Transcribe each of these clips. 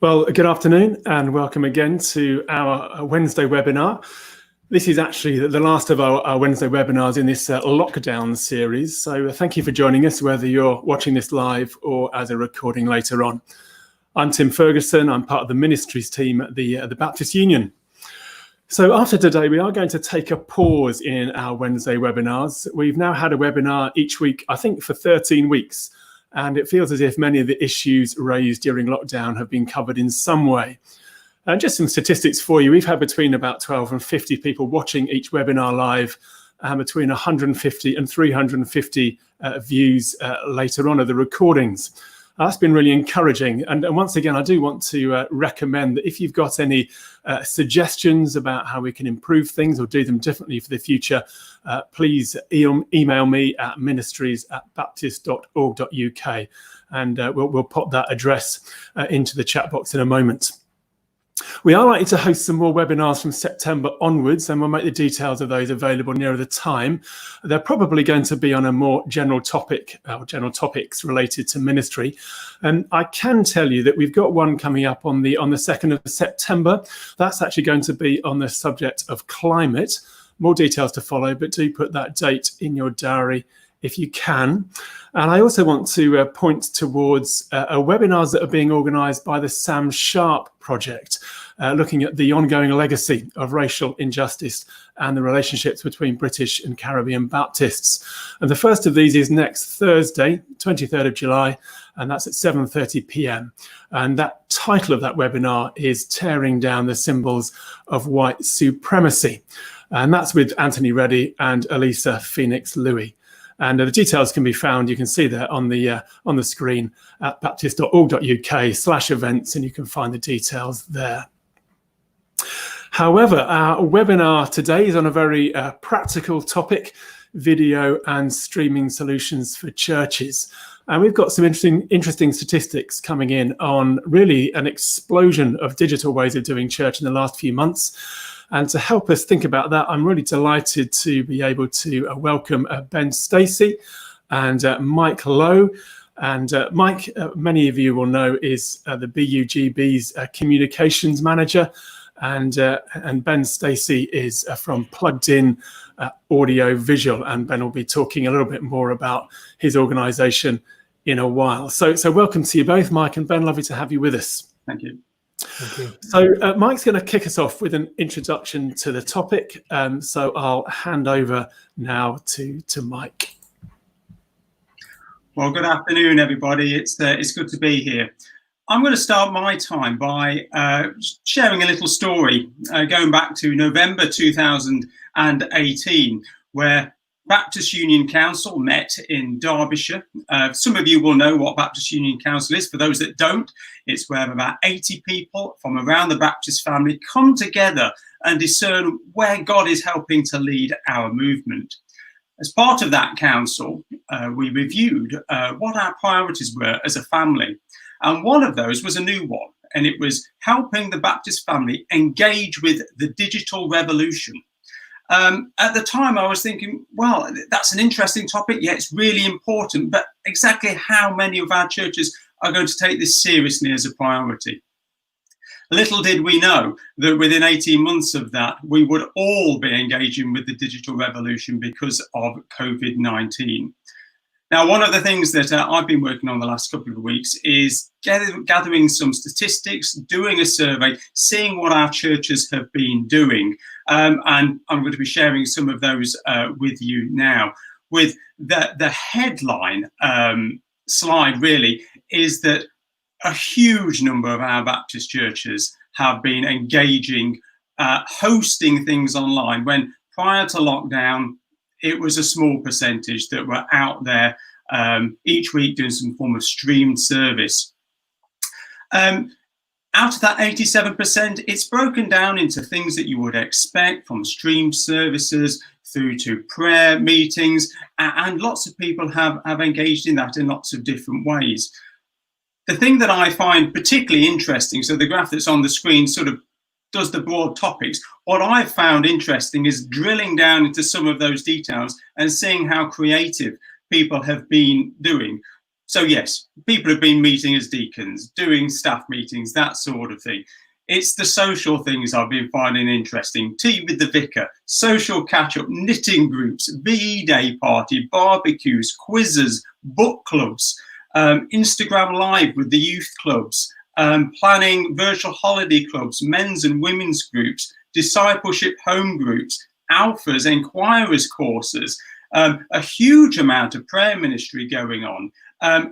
Well, good afternoon and welcome again to our Wednesday webinar. This is actually the last of our Wednesday webinars in this lockdown series. So thank you for joining us, whether you're watching this live or as a recording later on. I'm Tim Ferguson. I'm part of the ministries team at the Baptist Union. So after today, we are going to take a pause in our Wednesday webinars. We've now had a webinar each week, I think, for 13 weeks. And it feels as if many of the issues raised during lockdown have been covered in some way. Just some statistics for you. We've had between about 12 and 50 people watching each webinar live, between 150 and 350 views later on of the recordings. That's been really encouraging. And once again, I do want to recommend that if you've got any suggestions about how we can improve things or do them differently for the future, please email me at ministries@baptist.org.uk, and we'll pop that address into the chat box in a moment. We are likely to host some more webinars from September onwards, and we'll make the details of those available nearer the time. They're probably going to be on a more general topic, or general topics related to ministry. And I can tell you that we've got one coming up on the 2nd of September. That's actually going to be on the subject of climate. More details to follow, but do put that date in your diary if you can. And I also want to point towards webinars that are being organised by the Sam Sharp Project, looking at the ongoing legacy of racial injustice and the relationships between British and Caribbean Baptists. And the first of these is next Thursday, 23rd of July, and that's at 7:30 p.m. And that title of that webinar is Tearing Down the Symbols of White Supremacy. And that's with Anthony Reddy and Elisa Phoenix-Louis. And the details can be found, you can see there on the screen at baptist.org.uk/events, and you can find the details there. However, our webinar today is on a very practical topic, video and streaming solutions for churches. And we've got some interesting statistics coming in on really an explosion of digital ways of doing church in the last few months. And to help us think about that, I'm really delighted to be able to welcome Ben Stacey and Mike Lowe. And Mike, many of you will know, is the BUGB's Communications Manager. And Ben Stacey is from Plugged In Audio Visual. And Ben will be talking a little bit more about his organisation in a while. So welcome to you both, Mike and Ben. Lovely to have you with us. Thank you. So Mike's going to kick us off with an introduction to the topic. So I'll hand over now to Mike. Well, good afternoon, everybody. It's good to be here. I'm going to start my time by sharing a little story going back to November 2018, where Baptist Union Council met in Derbyshire. Some of you will know what Baptist Union Council is. For those that don't, it's where about 80 people from around the Baptist family come together and discern where God is helping to lead our movement. As part of that council, we reviewed what our priorities were as a family. And one of those was a new one, and it was helping the Baptist family engage with the digital revolution. At the time, I was thinking, well, that's an interesting topic. Yeah, it's really important. But exactly how many of our churches are going to take this seriously as a priority? Little did we know that within 18 months of that, we would all be engaging with the digital revolution because of COVID-19. Now, one of the things that I've been working on the last couple of weeks is gathering some statistics, doing a survey, seeing what our churches have been doing. And I'm going to be sharing some of those with you now. With the headline slide really is that a huge number of our Baptist churches have been engaging, hosting things online, when prior to lockdown, it was a small percentage that were out there each week doing some form of streamed service. Out of that 87%, it's broken down into things that you would expect, from streamed services through to prayer meetings, and lots of people have engaged in that in lots of different ways. The thing that I find particularly interesting, so the graph that's on the screen sort of does the broad topics. What I've found interesting is drilling down into some of those details and seeing how creative people have been doing. So yes, people have been meeting as deacons, doing staff meetings, that sort of thing. It's the social things I've been finding interesting. Tea with the vicar, social catch-up, knitting groups, VE day party, barbecues, quizzes, book clubs, Instagram Live with the youth clubs, planning virtual holiday clubs, men's and women's groups, discipleship home groups, alphas, enquirers courses, a huge amount of prayer ministry going on,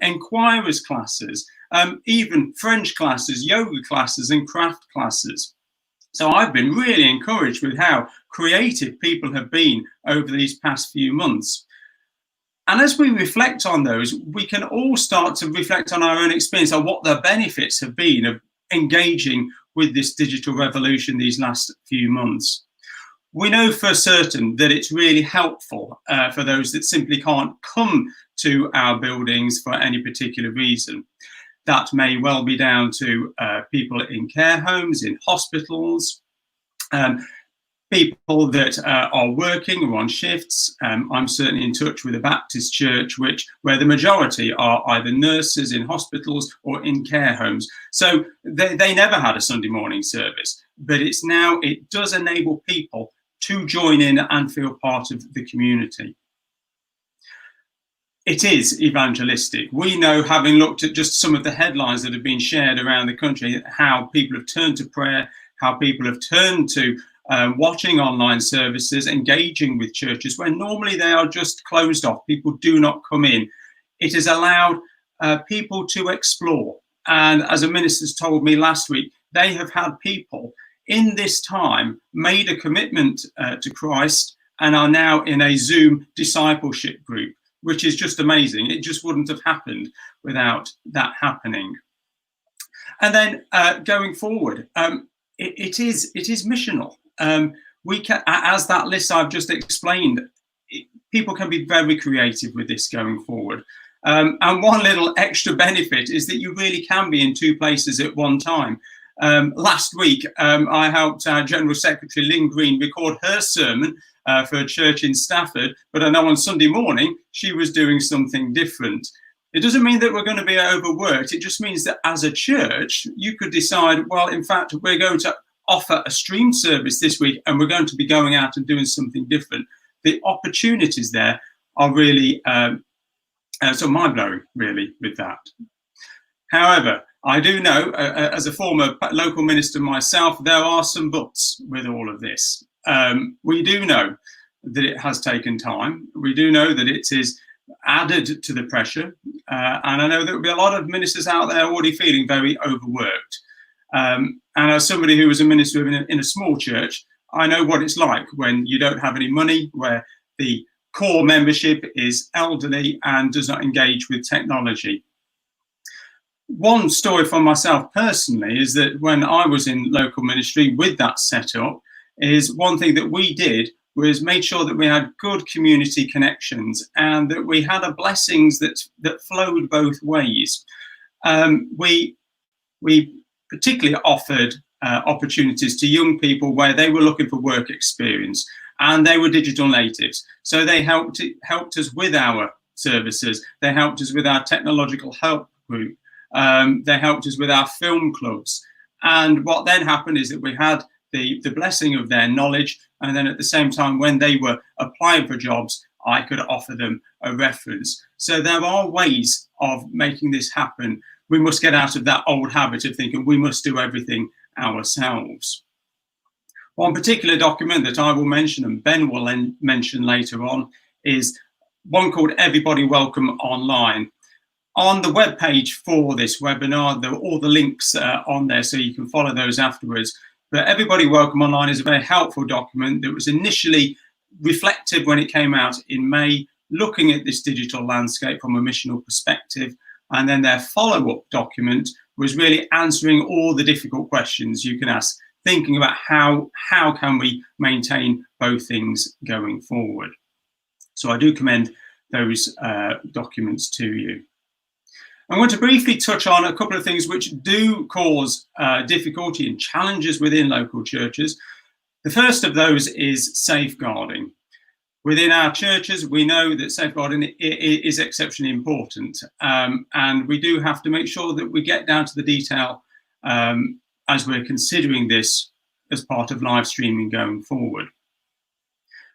enquirers classes, even French classes, yoga classes and craft classes. So I've been really encouraged with how creative people have been over these past few months. And as we reflect on those, we can all start to reflect on our own experience of what the benefits have been of engaging with this digital revolution these last few months. We know for certain that it's really helpful for those that simply can't come to our buildings for any particular reason. That may well be down to people in care homes, in hospitals, people that are working or on shifts. I'm certainly in touch with a Baptist church where the majority are either nurses in hospitals or in care homes. So they never had a Sunday morning service, but it does enable people to join in and feel part of the community. It is evangelistic. We know, having looked at just some of the headlines that have been shared around the country, how people have turned to prayer, how people have turned to watching online services, engaging with churches when normally they are just closed off. People do not come in. It has allowed people to explore. And as a minister's told me last week, they have had people in this time made a commitment to Christ and are now in a Zoom discipleship group, which is just amazing. It just wouldn't have happened without that happening. And then going forward, it is missional. We can, as that list I've just explained, people can be very creative with this going forward. And one little extra benefit is that you really can be in two places at one time. Last week, I helped our General Secretary Lynn Green record her sermon for a church in Stafford, but I know on Sunday morning she was doing something different. It doesn't mean that we're going to be overworked. It just means that as a church, you could decide, well, in fact, we're going to offer a stream service this week and we're going to be going out and doing something different. The opportunities there are really so mind-blowing, really, with that. However, I do know, as a former local minister myself, there are some buts with all of this. We do know that it has taken time. We do know that it is added to the pressure. And I know there will be a lot of ministers out there already feeling very overworked. And as somebody who was a minister in a small church, I know what it's like when you don't have any money, where the core membership is elderly and does not engage with technology. One story from myself personally is that when I was in local ministry with that setup, is one thing that we did was made sure that we had good community connections and that we had blessings that flowed both ways. We particularly offered opportunities to young people where they were looking for work experience and they were digital natives. So they helped us with our services. They helped us with our technological help group. They helped us with our film clubs. And what then happened is that we had the blessing of their knowledge. And then at the same time, when they were applying for jobs, I could offer them a reference. So there are ways of making this happen. We must get out of that old habit of thinking we must do everything ourselves. One particular document that I will mention and Ben will mention later on is one called Everybody Welcome Online. On the webpage for this webinar, there are all the links on there so you can follow those afterwards. But Everybody Welcome Online is a very helpful document that was initially reflected when it came out in May, looking at this digital landscape from a missional perspective. And then their follow-up document was really answering all the difficult questions you can ask, thinking about how can we maintain both things going forward. So I do commend those documents to you. I want to briefly touch on a couple of things which do cause difficulty and challenges within local churches. The first of those is safeguarding. Within our churches, we know that safeguarding is exceptionally important, and we do have to make sure that we get down to the detail as we're considering this as part of live streaming going forward.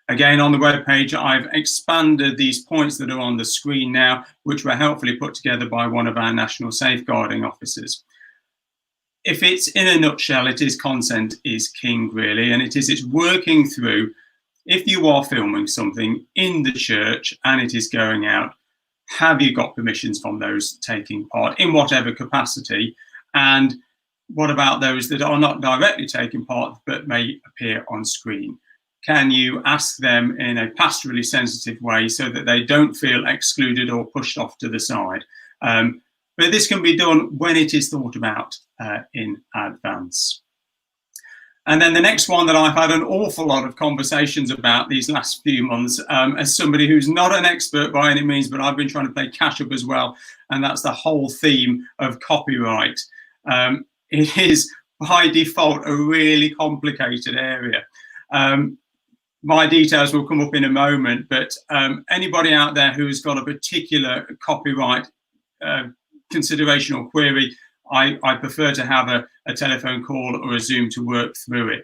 Again, on the webpage, I've expanded these points that are on the screen now, which were helpfully put together by one of our national safeguarding officers. If it's in a nutshell, it is consent is king, really, and it's working through, if you are filming something in the church and it is going out, have you got permissions from those taking part in whatever capacity? And what about those that are not directly taking part but may appear on screen? Can you ask them in a pastorally sensitive way so that they don't feel excluded or pushed off to the side? But this can be done when it is thought about in advance. And then the next one that I've had an awful lot of conversations about these last few months, as somebody who's not an expert by any means, but I've been trying to play catch up as well, and that's the whole theme of copyright. It is by default a really complicated area. My details will come up in a moment, but anybody out there who's got a particular copyright consideration or query, I prefer to have a telephone call or a Zoom to work through it.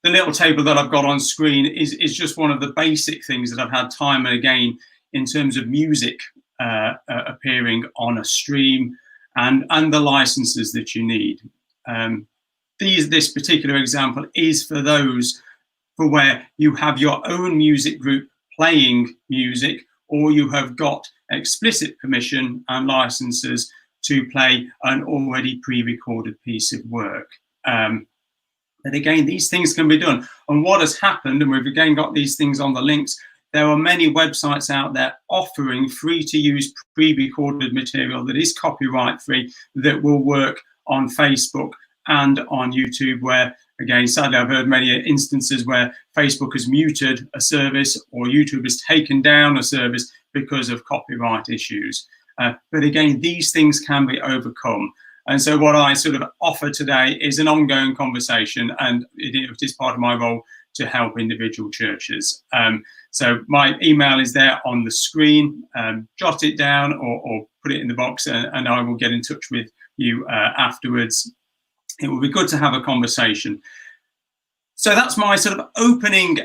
The little table that I've got on screen is just one of the basic things that I've had time and again in terms of music appearing on a stream and the licenses that you need. This particular example is for those for where you have your own music group playing music, or you have got explicit permission and licenses to play an already pre-recorded piece of work. And again, these things can be done. And what has happened, and we've again got these things on the links, there are many websites out there offering free-to-use pre-recorded material that is copyright-free that will work on Facebook and on YouTube, where, again, sadly, I've heard many instances where Facebook has muted a service or YouTube has taken down a service because of copyright issues. But again, these things can be overcome. And so what I sort of offer today is an ongoing conversation, and it is part of my role to help individual churches. So my email is there on the screen. Jot it down or put it in the box, and I will get in touch with you afterwards. It will be good to have a conversation. So that's my sort of opening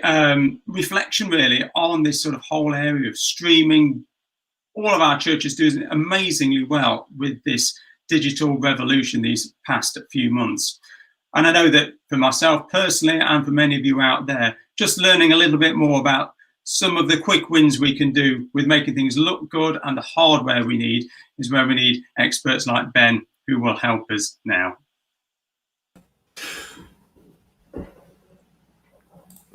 reflection, really, on this sort of whole area of streaming. All of our churches do amazingly well with this digital revolution these past few months. And I know that for myself personally, and for many of you out there, just learning a little bit more about some of the quick wins we can do with making things look good and the hardware we need is where we need experts like Ben, who will help us now.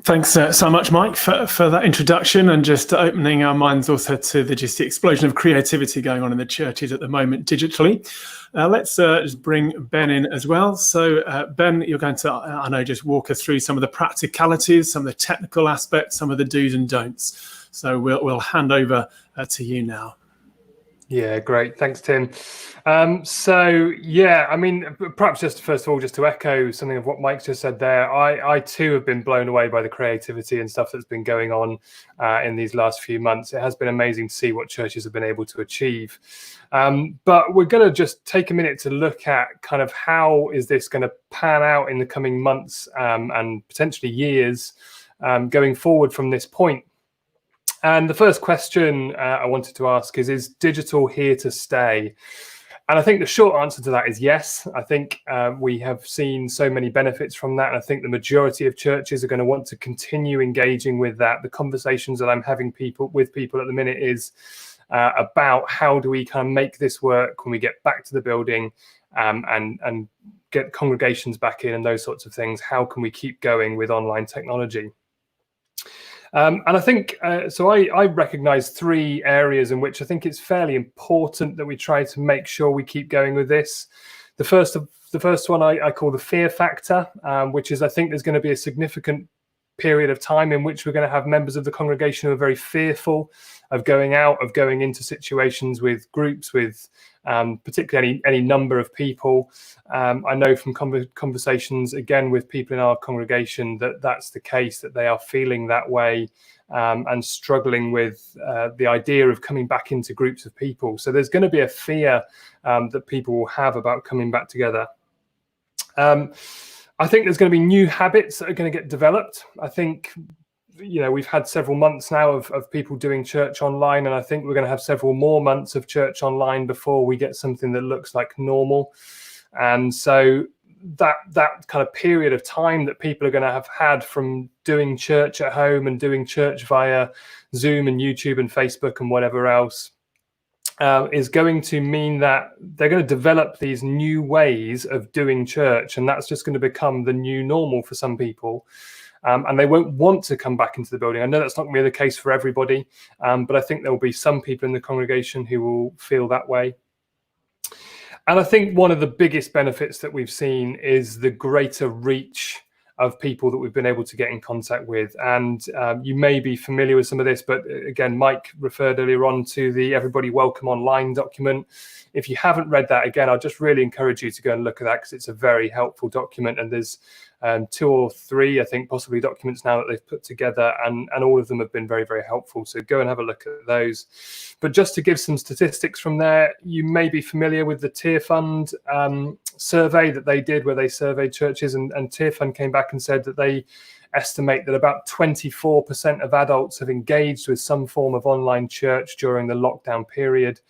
Thanks so much, Mike, for that introduction, and just opening our minds also to the explosion of creativity going on in the churches at the moment digitally. Let's just bring Ben in as well. So Ben, you're going to, I know, just walk us through some of the practicalities, some of the technical aspects, some of the do's and don'ts. So we'll hand over to you now. Yeah, great. Thanks, Tim. So, yeah, I mean, perhaps just first of all, just to echo something of what Mike just said there, I too have been blown away by the creativity and stuff that's been going on in these last few months. It has been amazing to see what churches have been able to achieve. But we're going to just take a minute to look at kind of how is this going to pan out in the coming months and potentially years going forward from this point. And the first question I wanted to ask is digital here to stay? And I think the short answer to that is yes. I think we have seen so many benefits from that. And I think the majority of churches are going to want to continue engaging with that. The conversations that I'm having with people at the minute is about how do we kind of make this work when we get back to the building and get congregations back in and those sorts of things. How can we keep going with online technology? And I think, so I recognize three areas in which I think it's fairly important that we try to make sure we keep going with this. The first one I call the fear factor, which is I think there's going to be a significant period of time in which we're going to have members of the congregation who are very fearful of going out, of going into situations with groups, with particularly any number of people. I know from conversations, again, with people in our congregation that that's the case, that they are feeling that way and struggling with the idea of coming back into groups of people. So there's going to be a fear that people will have about coming back together. I think there's going to be new habits that are going to get developed. I think, we've had several months now of people doing church online, and I think we're going to have several more months of church online before we get something that looks like normal. And so that kind of period of time that people are going to have had from doing church at home and doing church via Zoom and YouTube and Facebook and whatever else is going to mean that they're going to develop these new ways of doing church, and that's just going to become the new normal for some people. And they won't want to come back into the building. I know that's not going to be the case for everybody, but I think there will be some people in the congregation who will feel that way. And I think one of the biggest benefits that we've seen is the greater reach of people that we've been able to get in contact with. And you may be familiar with some of this, but again, Mike referred earlier on to the Everybody Welcome Online document. If you haven't read that, again, I'll just really encourage you to go and look at that, because it's a very helpful document. And there's 2 or 3, I think, possibly documents now that they've put together, and all of them have been very, very helpful. So go and have a look at those. But just to give some statistics from there, you may be familiar with the Tear Fund survey that they did, where they surveyed churches, and Tear Fund came back and said that they estimate that about 24% of adults have engaged with some form of online church during the lockdown period.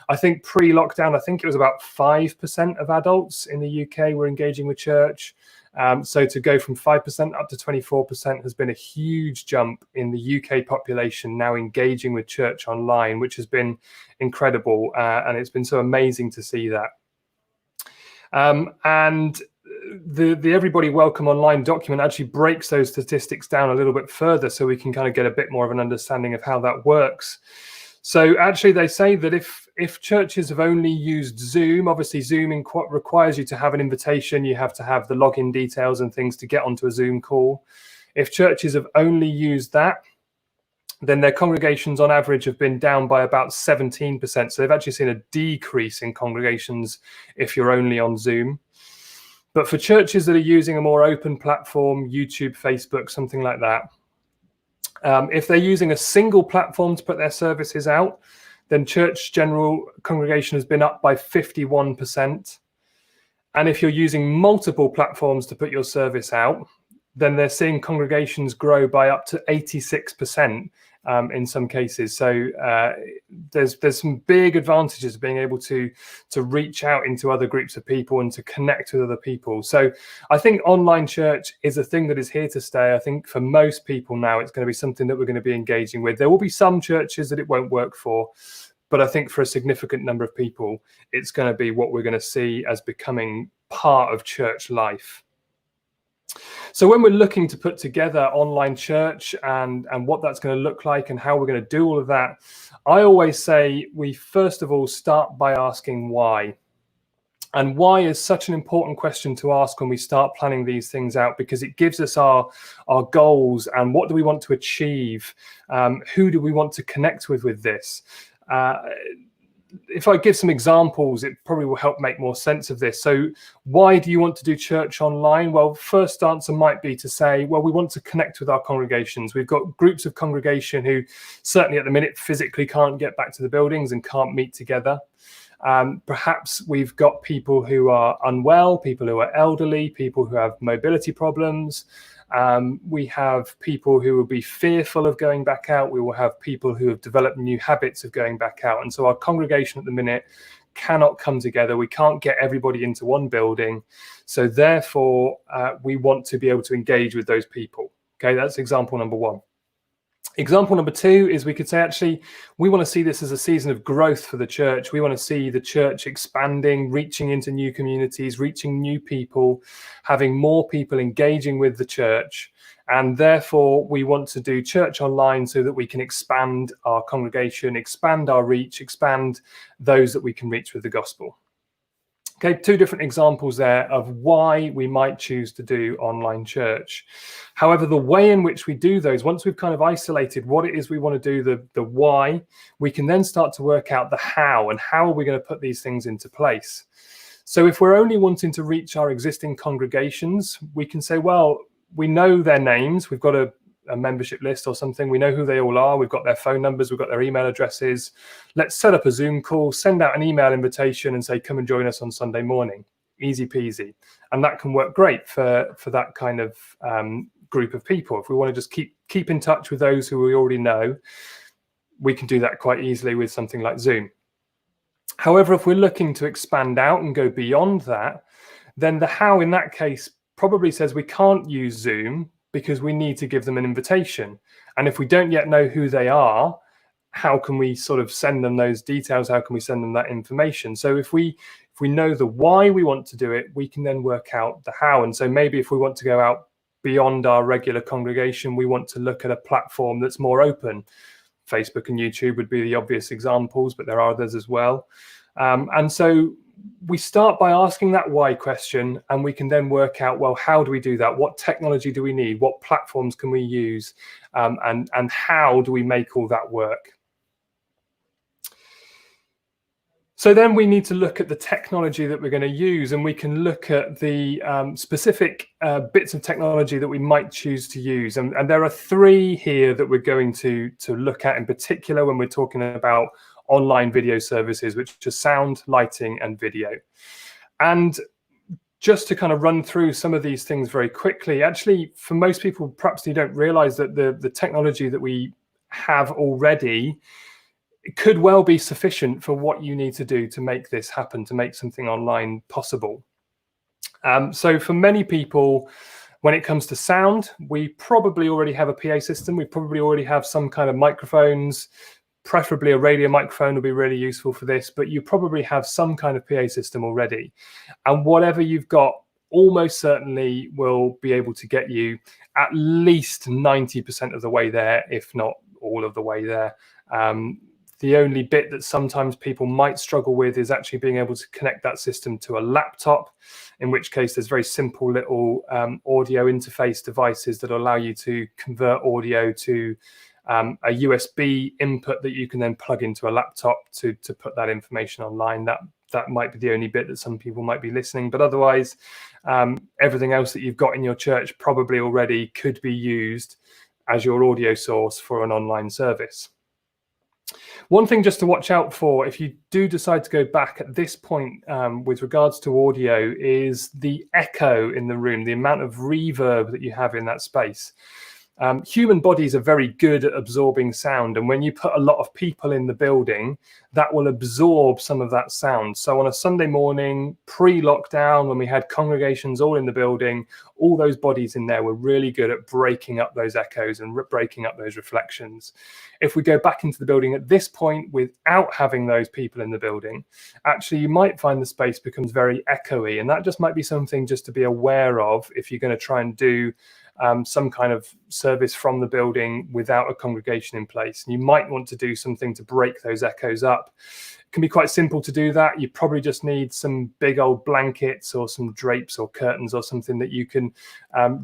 I think pre-lockdown, I think it was about 5% of adults in the UK were engaging with church. So to go from 5% up to 24% has been a huge jump in the UK population now engaging with church online, which has been incredible. And it's been so amazing to see that. And the Everybody Welcome Online document actually breaks those statistics down a little bit further, so we can kind of get a bit more of an understanding of how that works. So actually they say that if churches have only used Zoom, obviously Zoom requires you to have an invitation, you have to have the login details and things to get onto a Zoom call. If churches have only used that, then their congregations on average have been down by about 17%. So they've actually seen a decrease in congregations if you're only on Zoom. But for churches that are using a more open platform, YouTube, Facebook, something like that, if they're using a single platform to put their services out, then church general congregation has been up by 51%. And if you're using multiple platforms to put your service out, then they're seeing congregations grow by up to 86% in some cases. So there's some big advantages of being able to reach out into other groups of people and to connect with other people. So I think online church is a thing that is here to stay. I think for most people now, it's going to be something that we're going to be engaging with. There will be some churches that it won't work for, but I think for a significant number of people, it's going to be what we're going to see as becoming part of church life. So when we're looking to put together online church and what that's going to look like and how we're going to do all of that, I always say we first of all start by asking why. And why is such an important question to ask when we start planning these things out, because it gives us our goals and what do we want to achieve, who do we want to connect with this. If I give some examples, it probably will help make more sense of this. So why do you want to do church online? Well, first answer might be to say, well, we want to connect with our congregations. We've got groups of congregation who certainly at the minute physically can't get back to the buildings and can't meet together. Perhaps we've got people who are unwell, people who are elderly, people who have mobility problems. We have people who will be fearful of going back out. We will have people who have developed new habits of going back out. And so our congregation at the minute cannot come together. We can't get everybody into one building. So therefore, we want to be able to engage with those people. Okay, that's example number one. Example number two is we could say, actually, we want to see this as a season of growth for the church. We want to see the church expanding, reaching into new communities, reaching new people, having more people engaging with the church. And therefore, we want to do church online so that we can expand our congregation, expand our reach, expand those that we can reach with the gospel. Okay, two different examples there of why we might choose to do online church. However, the way in which we do those, once we've kind of isolated what it is we want to do, the why, we can then start to work out the how, and how are we going to put these things into place. So if we're only wanting to reach our existing congregations, we can say, well, we know their names, we've got a membership list or something, we know who they all are, we've got their phone numbers, we've got their email addresses. Let's set up a Zoom call, send out an email invitation and say, come and join us on Sunday morning. Easy peasy. And that can work great for that kind of group of people. If we want to just keep in touch with those who we already know, we can do that quite easily with something like Zoom. However, if we're looking to expand out and go beyond that, then the how in that case probably says we can't use Zoom because we need to give them an invitation. And if we don't yet know who they are, how can we sort of send them those details? How can we send them that information? So if we know the why we want to do it, we can then work out the how. And so maybe if we want to go out beyond our regular congregation, we want to look at a platform that's more open. Facebook and YouTube would be the obvious examples, but there are others as well. And so we start by asking that why question, and we can then work out, well, how do we do that? What technology do we need? What platforms can we use? And how do we make all that work? So then we need to look at the technology that we're going to use, and we can look at the specific bits of technology that we might choose to use. And there are three here that we're going to look at in particular when we're talking about online video services, which are sound, lighting, and video. And just to kind of run through some of these things very quickly, actually, for most people, perhaps you don't realize that the technology that we have already could well be sufficient for what you need to do to make this happen, to make something online possible. So for many people, when it comes to sound, we probably already have a PA system. We probably already have some kind of microphones. Preferably a radio microphone will be really useful for this, but you probably have some kind of PA system already. And whatever you've got almost certainly will be able to get you at least 90% of the way there, if not all of the way there. The only bit that sometimes people might struggle with is actually being able to connect that system to a laptop, in which case there's very simple little audio interface devices that allow you to convert audio to a USB input that you can then plug into a laptop to put that information online. That might be the only bit that some people might be listening, but otherwise everything else that you've got in your church probably already could be used as your audio source for an online service. One thing just to watch out for if you do decide to go back at this point with regards to audio is the echo in the room, the amount of reverb that you have in that space. Human bodies are very good at absorbing sound, and when you put a lot of people in the building, that will absorb some of that sound. So on a Sunday morning, pre-lockdown, when we had congregations all in the building, all those bodies in there were really good at breaking up those echoes and breaking up those reflections. If we go back into the building at this point without having those people in the building, actually you might find the space becomes very echoey, and that just might be something just to be aware of if you're going to try and do some kind of service from the building without a congregation in place. And you might want to do something to break those echoes up. It can be quite simple to do that. You probably just need some big old blankets or some drapes or curtains or something that you can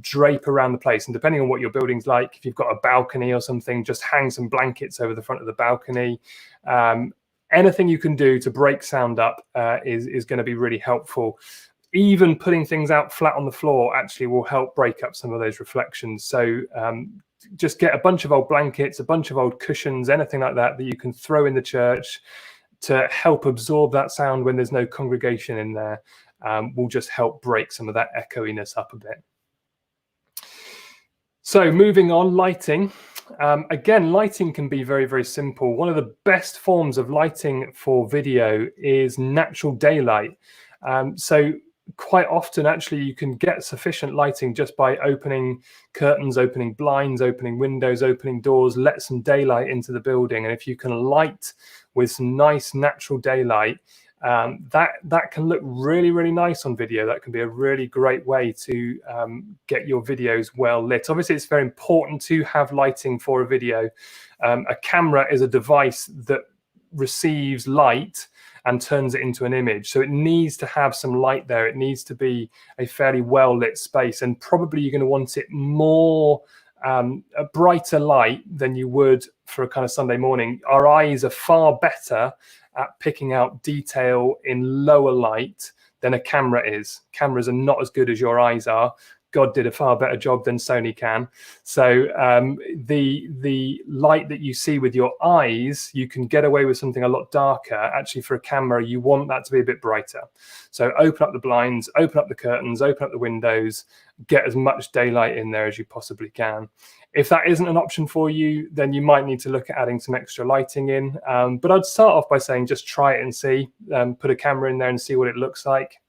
drape around the place. And depending on what your building's like, if you've got a balcony or something, just hang some blankets over the front of the balcony. Anything you can do to break sound up is going to be really helpful. Even putting things out flat on the floor actually will help break up some of those reflections. So just get a bunch of old blankets, a bunch of old cushions, anything like that you can throw in the church to help absorb that sound when there's no congregation in there. Will just help break some of that echoiness up a bit. So moving on, lighting. Again, lighting can be very, very simple. One of the best forms of lighting for video is natural daylight. So quite often, actually, you can get sufficient lighting just by opening curtains, opening blinds, opening windows, opening doors, let some daylight into the building. And if you can light with some nice natural daylight, that can look really, really nice on video. That can be a really great way to get your videos well lit. Obviously, it's very important to have lighting for a video. A camera is a device that receives light and turns it into an image. So it needs to have some light there. It needs to be a fairly well lit space, and probably you're going to want it more a brighter light than you would for a kind of Sunday morning. Our eyes are far better at picking out detail in lower light than a camera is. Cameras are not as good as your eyes are. God did a far better job than Sony can. So the light that you see with your eyes, you can get away with something a lot darker. Actually, for a camera, you want that to be a bit brighter. So open up the blinds, open up the curtains, open up the windows, get as much daylight in there as you possibly can. If that isn't an option for you, then you might need to look at adding some extra lighting in. But I'd start off by saying just try it and see. Put a camera in there and see what it looks like.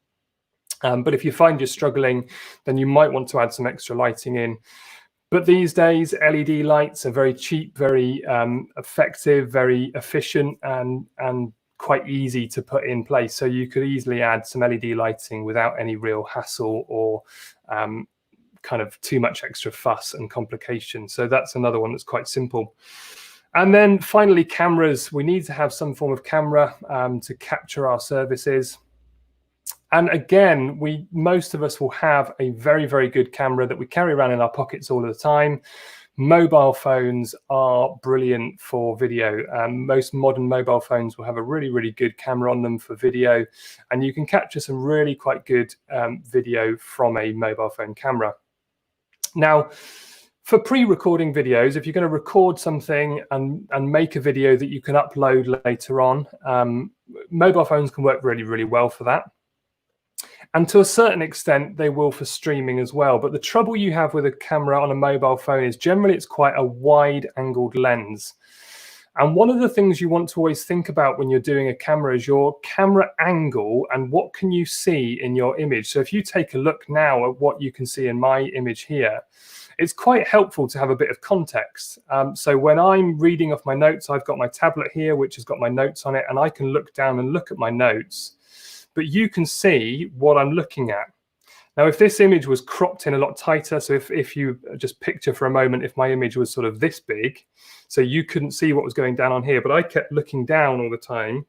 But if you find you're struggling, then you might want to add some extra lighting in. But these days, LED lights are very cheap, very effective, very efficient, and quite easy to put in place. So you could easily add some LED lighting without any real hassle or kind of too much extra fuss and complication. So that's another one that's quite simple. And then finally, cameras. We need to have some form of camera to capture our services. And again, most of us will have a very, very good camera that we carry around in our pockets all of the time. Mobile phones are brilliant for video. Most modern mobile phones will have a really, really good camera on them for video, and you can capture some really quite good video from a mobile phone camera. Now, for pre-recording videos, if you're going to record something and make a video that you can upload later on, mobile phones can work really, really well for that. And to a certain extent, they will for streaming as well. But the trouble you have with a camera on a mobile phone is generally it's quite a wide-angled lens. And one of the things you want to always think about when you're doing a camera is your camera angle and what can you see in your image. So if you take a look now at what you can see in my image here, it's quite helpful to have a bit of context. So when I'm reading off my notes, I've got my tablet here, which has got my notes on it, and I can look down and look at my notes. But you can see what I'm looking at. Now, if this image was cropped in a lot tighter, so if you just picture for a moment, if my image was sort of this big, so you couldn't see what was going down on here, but I kept looking down all the time,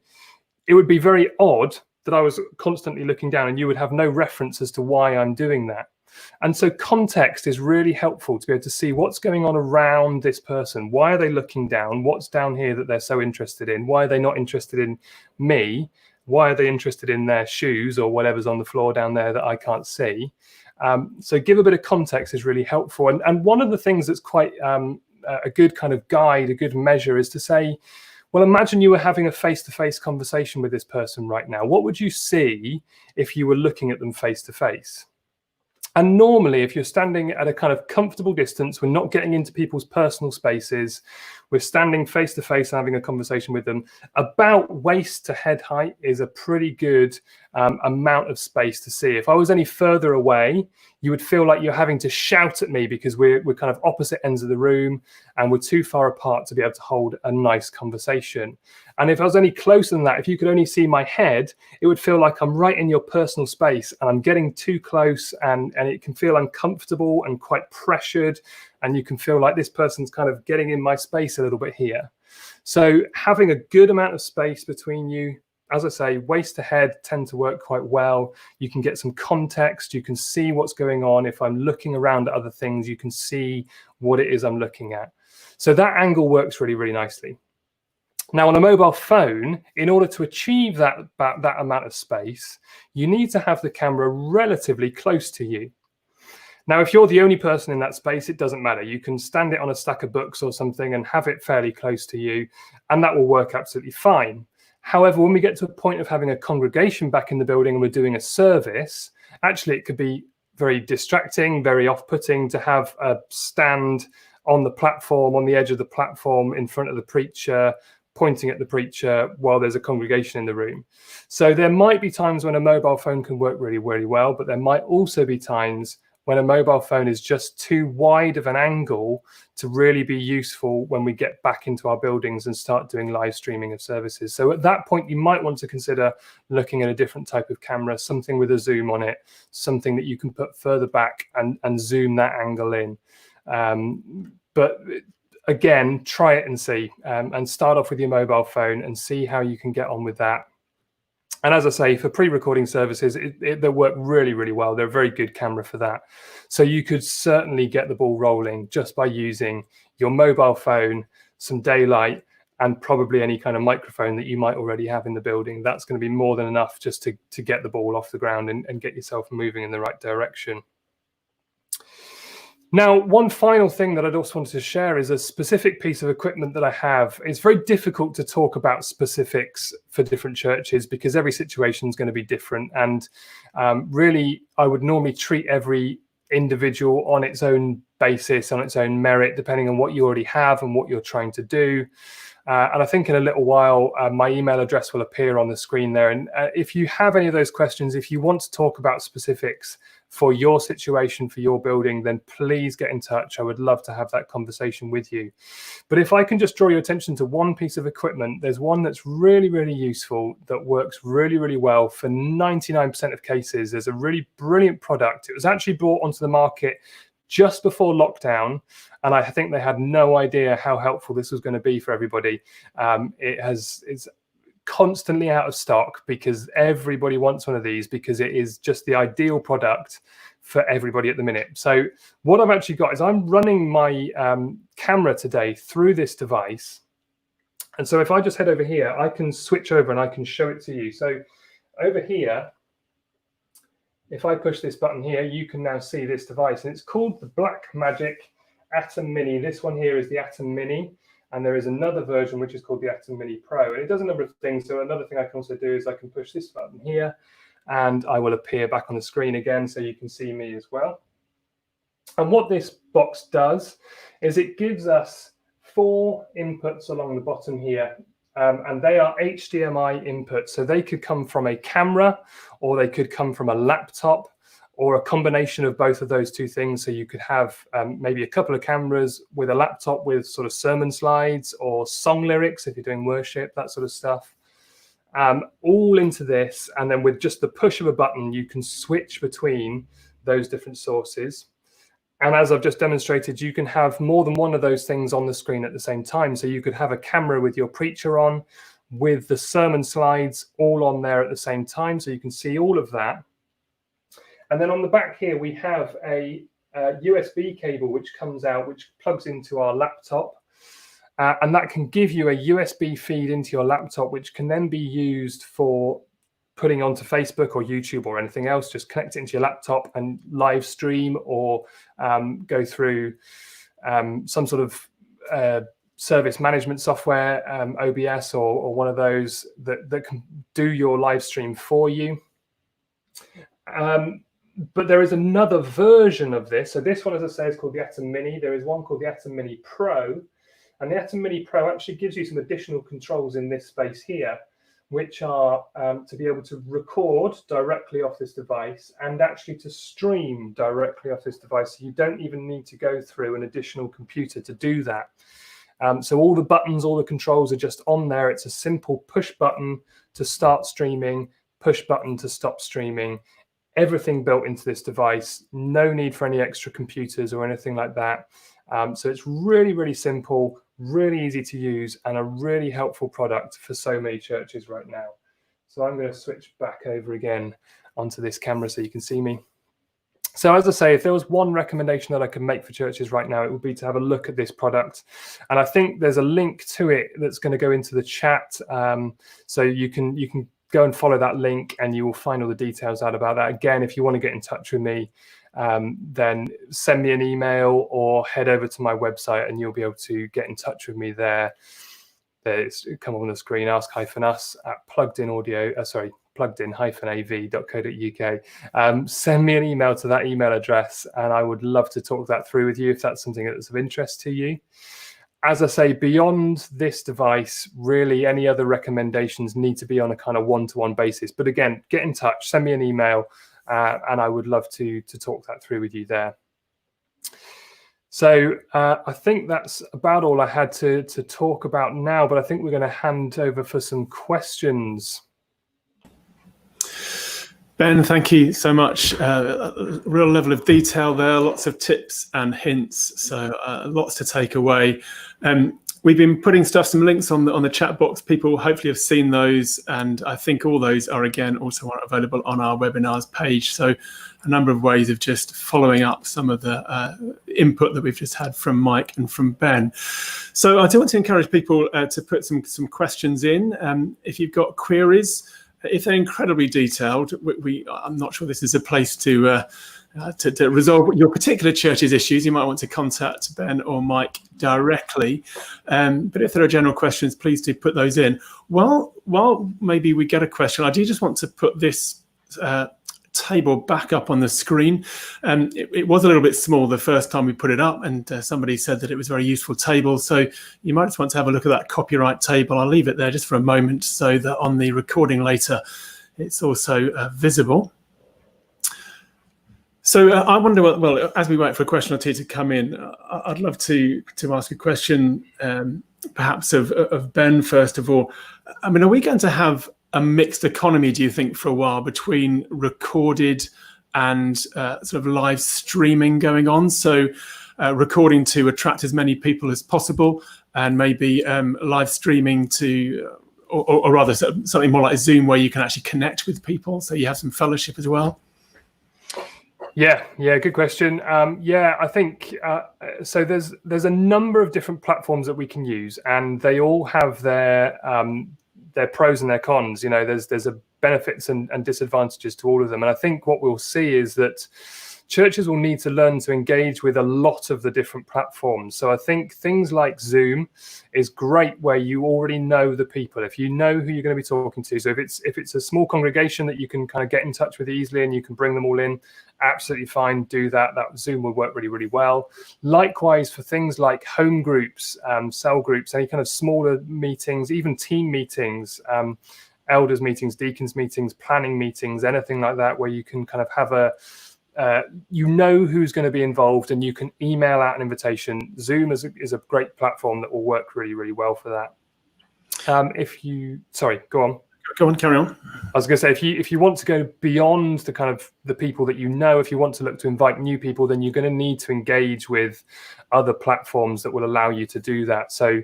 it would be very odd that I was constantly looking down and you would have no reference as to why I'm doing that. And so context is really helpful to be able to see what's going on around this person. Why are they looking down? What's down here that they're so interested in? Why are they not interested in me? Why are they interested in their shoes or whatever's on the floor down there that I can't see? So give a bit of context is really helpful. And one of the things that's quite a good kind of guide, a good measure is to say, well, imagine you were having a face-to-face conversation with this person right now. What would you see if you were looking at them face-to-face? And normally, if you're standing at a kind of comfortable distance, we're not getting into people's personal spaces, we're standing face to face and having a conversation with them, about waist to head height is a pretty good amount of space to see. If I was any further away, you would feel like you're having to shout at me because we're kind of opposite ends of the room and we're too far apart to be able to hold a nice conversation. And if I was any closer than that, if you could only see my head, it would feel like I'm right in your personal space and I'm getting too close, and it can feel uncomfortable and quite pressured. And you can feel like this person's kind of getting in my space a little bit here. So having a good amount of space between you, as I say, waist to head tend to work quite well. You can get some context. You can see what's going on. If I'm looking around at other things, you can see what it is I'm looking at. So that angle works really, really nicely. Now, on a mobile phone, in order to achieve that amount of space, you need to have the camera relatively close to you. Now, if you're the only person in that space, it doesn't matter. You can stand it on a stack of books or something and have it fairly close to you, and that will work absolutely fine. However, when we get to a point of having a congregation back in the building and we're doing a service, actually it could be very distracting, very off-putting to have a stand on the platform, on the edge of the platform in front of the preacher, pointing at the preacher while there's a congregation in the room. So there might be times when a mobile phone can work really, really well, but there might also be times when a mobile phone is just too wide of an angle to really be useful when we get back into our buildings and start doing live streaming of services. So at that point, you might want to consider looking at a different type of camera, something with a zoom on it, something that you can put further back and zoom that angle in. But again, try it and see, and start off with your mobile phone and see how you can get on with that. And as I say, for pre-recording services, they work really, really well. They're a very good camera for that. So you could certainly get the ball rolling just by using your mobile phone, some daylight, and probably any kind of microphone that you might already have in the building. That's going to be more than enough just to get the ball off the ground and get yourself moving in the right direction. Now, one final thing that I'd also wanted to share is a specific piece of equipment that I have. It's very difficult to talk about specifics for different churches because every situation is going to be different. And really, I would normally treat every individual on its own basis, on its own merit, depending on what you already have and what you're trying to do. And I think in a little while, my email address will appear on the screen there. And if you have any of those questions, if you want to talk about specifics for your situation, for your building, then please get in touch. I would love to have that conversation with you. But if I can just draw your attention to one piece of equipment, there's one that's really, really useful that works really, really well for 99% of cases. There's a really brilliant product. It was actually brought onto the market just before lockdown, and I think they had no idea how helpful this was going to be for everybody. It's constantly out of stock because everybody wants one of these because it is just the ideal product for everybody at the minute. So what I've actually got is I'm running my camera today through this device. And so if I just head over here, I can switch over and I can show it to you. So over here, if I push this button here, you can now see this device, and it's called the Blackmagic Atom Mini. This one here is the Atom Mini, and there is another version which is called the Atom Mini Pro, and it does a number of things. So another thing I can also do is I can push this button here, and I will appear back on the screen again, so you can see me as well. And what this box does is it gives us 4 inputs along the bottom here. And they are HDMI inputs. So they could come from a camera, or they could come from a laptop, or a combination of both of those two things. So you could have maybe a couple of cameras with a laptop with sort of sermon slides or song lyrics if you're doing worship, that sort of stuff. All into this. And then with just the push of a button, you can switch between those different sources. And as I've just demonstrated, you can have more than one of those things on the screen at the same time. So you could have a camera with your preacher on, with the sermon slides all on there at the same time. So you can see all of that. And then on the back here, we have a USB cable which comes out, which plugs into our laptop. And that can give you a USB feed into your laptop, which can then be used for putting onto Facebook or YouTube or anything else. Just connect it into your laptop and live stream, or go through some sort of service management software, OBS or one of those that can do your live stream for you. But there is another version of this. So this one, as I say, is called the Atom Mini. There is one called the Atom Mini Pro. And the Atom Mini Pro actually gives you some additional controls in this space here, which are to be able to record directly off this device and actually to stream directly off this device. So you don't even need to go through an additional computer to do that. So all the buttons, all the controls are just on there. It's a simple push button to start streaming, push button to stop streaming. Everything built into this device. No need for any extra computers or anything like that. So it's really, really simple, really easy to use, and a really helpful product for so many churches right now. So I'm going to switch back over again onto this camera so you can see me. So as I say, if there was one recommendation that I could make for churches right now, it would be to have a look at this product. And I think there's a link to it that's going to go into the chat. So you can go and follow that link and you will find all the details out about that. Again, if you want to get in touch with me, then send me an email or head over to my website and you'll be able to get in touch with me there. There's come on the screen, ask-us at pluggedin-av.co.uk. Send me an email to that email address and I would love to talk that through with you if that's something that's of interest to you. As I say, beyond this device, really any other recommendations need to be on a kind of one-to-one basis. But again, get in touch, send me an email, and I would love to talk that through with you there. So I think that's about all I had to talk about now, but I think we're going to hand over for some questions. Ben, thank you so much. A real level of detail there, lots of tips and hints, so lots to take away. We've been putting some links on the chat box. People hopefully have seen those, and I think all those are again also available on our webinars page. So a number of ways of just following up some of the input that we've just had from Mike and from Ben. So I do want to encourage people to put some questions in. If you've got queries, if they're incredibly detailed, I'm not sure this is a place to resolve your particular church's issues. You might want to contact Ben or Mike directly. But if there are general questions, please do put those in. While maybe we get a question, I do just want to put this table back up on the screen. It was a little bit small the first time we put it up, and somebody said that it was a very useful table. So you might just want to have a look at that copyright table. I'll leave it there just for a moment so that on the recording later, it's also visible. So I wonder, well, as we wait for a question or two to come in, I'd love to ask a question, perhaps of Ben first of all. I mean, are we going to have a mixed economy, do you think, for a while between recorded and sort of live streaming going on? So recording to attract as many people as possible, and maybe live streaming to, or rather something more like Zoom where you can actually connect with people, so you have some fellowship as well? Yeah, good question. I think so. There's a number of different platforms that we can use, and they all have their pros and their cons. You know, there's a benefits and disadvantages to all of them. And I think what we'll see is that churches will need to learn to engage with a lot of the different platforms. So I think things like Zoom is great where you already know the people, if you know who you're going to be talking to. So if it's a small congregation that you can kind of get in touch with easily and you can bring them all in, absolutely fine, do that. That Zoom will work really, really well. Likewise for things like home groups, cell groups, any kind of smaller meetings, even team meetings, elders meetings, deacons meetings, planning meetings, anything like that, where you can kind of have you know who's going to be involved and you can email out an invitation. Zoom is a great platform that will work really, really well for that. Sorry, go on. Go on, carry on. I was going to say, if you want to go beyond the kind of the people that you know, if you want to look to invite new people, then you're going to need to engage with other platforms that will allow you to do that. So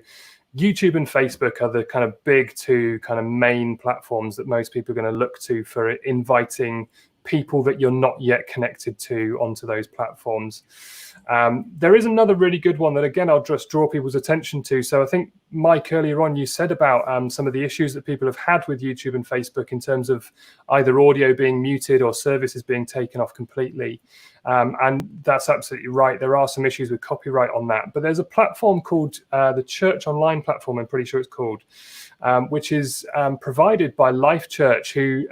YouTube and Facebook are the kind of big two kind of main platforms that most people are going to look to for inviting people that you're not yet connected to onto those platforms. There is another really good one that, again, I'll just draw people's attention to. So I think, Mike, earlier on, you said about some of the issues that people have had with YouTube and Facebook in terms of either audio being muted or services being taken off completely. And that's absolutely right. There are some issues with copyright on that. But there's a platform called the Church Online platform, I'm pretty sure it's called, which is provided by Life Church, who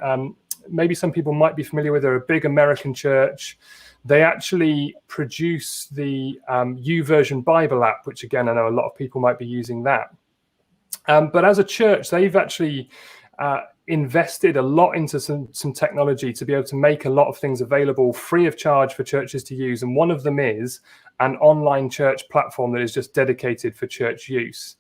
maybe some people might be familiar with. They're a big American church. They actually produce the YouVersion Bible app, which, again, I know a lot of people might be using that. But as a church, they've actually invested a lot into some technology to be able to make a lot of things available free of charge for churches to use. And one of them is an online church platform that is just dedicated for church use.